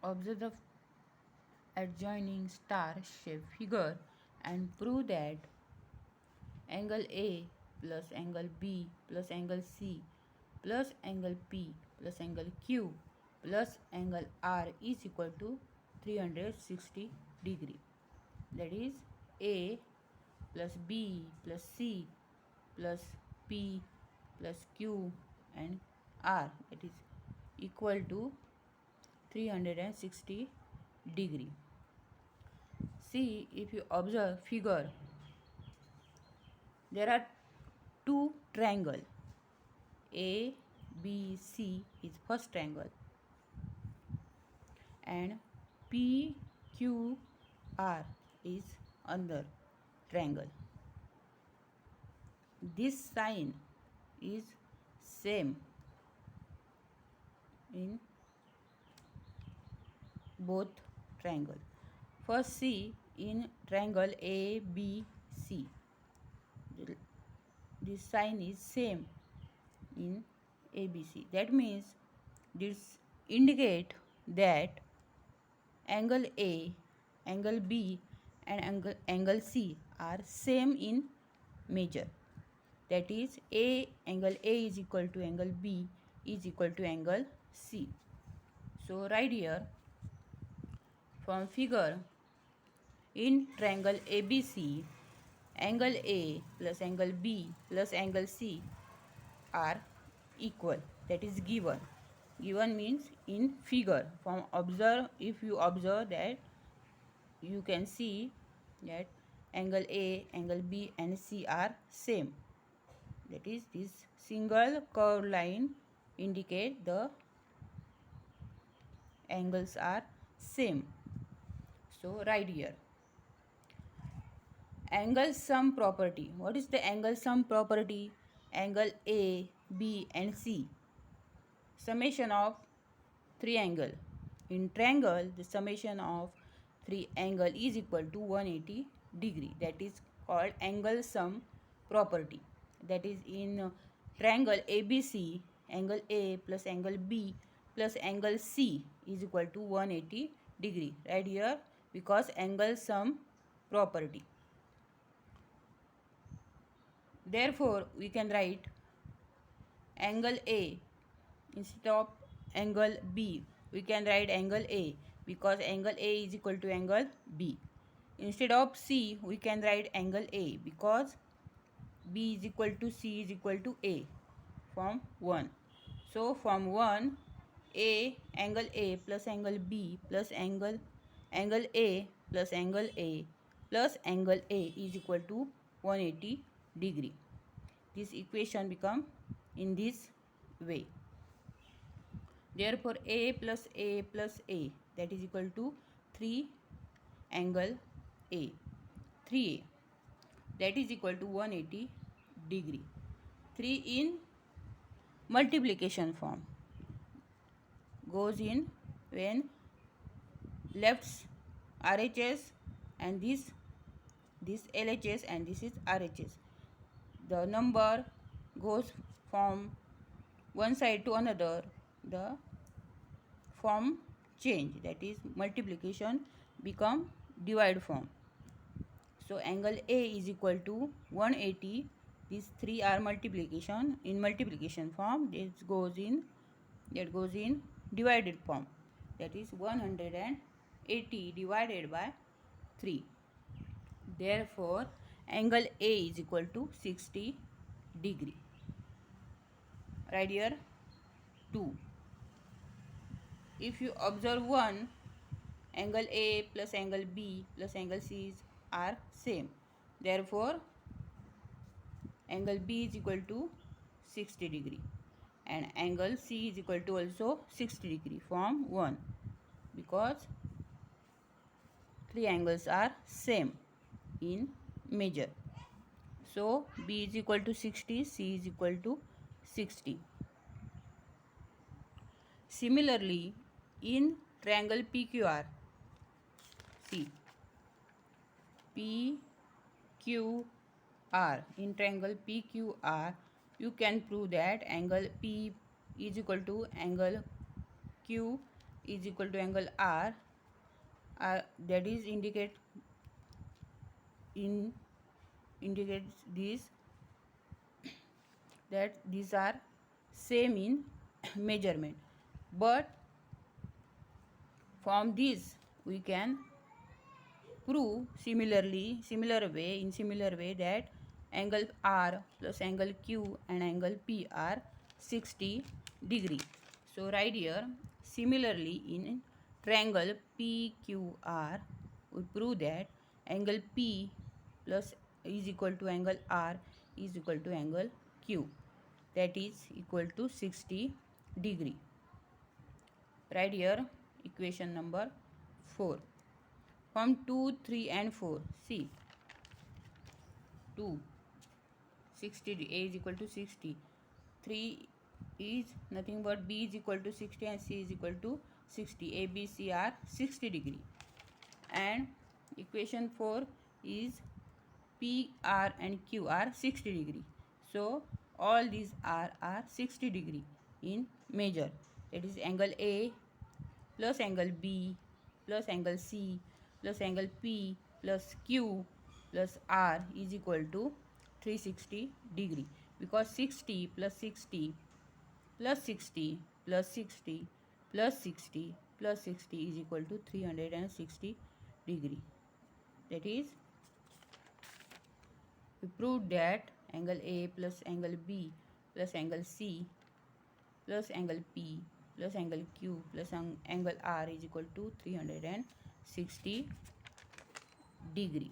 Observe the adjoining star-shaped figure and prove that angle A plus angle B plus angle C plus angle P plus angle Q plus angle R is equal to 360 degree. That is A plus B plus C plus P plus Q and R, that is equal to 360 degree. See, if you observe figure, there are two triangle. A, B, C is first triangle and P, Q, R is another triangle. This sign is same in both triangle. First see in triangle ABC. This sign is same in ABC. That means this indicate that angle A, angle B and angle C are same in measure. That is angle A is equal to angle B is equal to angle C. So right here from figure, in triangle ABC, angle A plus angle B plus angle C are equal. That is given. Given means in figure. From observe, if you observe that, you can see that angle A, angle B and C are same. That is, this single curved line indicate the angles are same. So right here, angle sum property. What is the angle sum property? Angle A, B and C, summation of three angle. In triangle, the summation of three angle is equal to 180 degree. That is called angle sum property. That is in triangle ABC, angle A plus angle B plus angle C is equal to 180 degree. Right here, because angle sum property. Therefore, we can write angle A instead of angle B. We can write angle A because angle A is equal to angle B. Instead of C, we can write angle A because B is equal to C is equal to A from 1. So from 1, angle A plus angle B plus angle A plus angle A plus angle A is equal to 180 degree. This equation become in this way. Therefore, A plus A plus A, that is equal to 3 angle A. 3A, that is equal to 180 degree. 3 in multiplication form goes in when left RHS and this LHS and this is RHS. The number goes from one side to another, the form change, that is multiplication become divide form. So angle A is equal to 180. These three are multiplication. In multiplication form, that goes in divided form. That is 180 divided by 3. Therefore, angle A is equal to 60 degree. Right here 2. If you observe 1, angle A plus angle B plus angle C are same. Therefore, angle B is equal to 60 degree and angle C is equal to also 60 degree from 1 because three angles are same in measure. So, B is equal to 60, C is equal to 60. Similarly, in triangle PQR, see PQR, in triangle PQR, you can prove that angle P is equal to angle Q is equal to angle R, that is indicates this, that these are same in measurement. But from this we can prove similar way that angle R plus angle Q and angle P are 60 degree. So right here, similarly in triangle PQR, we prove that angle P plus is equal to angle R is equal to angle Q, that is equal to 60 degree. Right here, equation number 4. From 2, 3 and 4, see, 2, 60, A is equal to 60, 3 is nothing but B is equal to 60 and C is equal to 60, A, B, C are 60 degree. And equation 4 is P, R and Q are 60 degree. So all these are 60 degree in measure. That is angle A plus angle B plus angle C plus angle P plus Q plus R is equal to 360 degree, because 60 plus 60 plus 60 plus 60 plus 60 plus 60 is equal to 360 degree. That is, we proved that angle A plus angle B plus angle C plus angle P plus angle Q plus angle R is equal to 360 degree.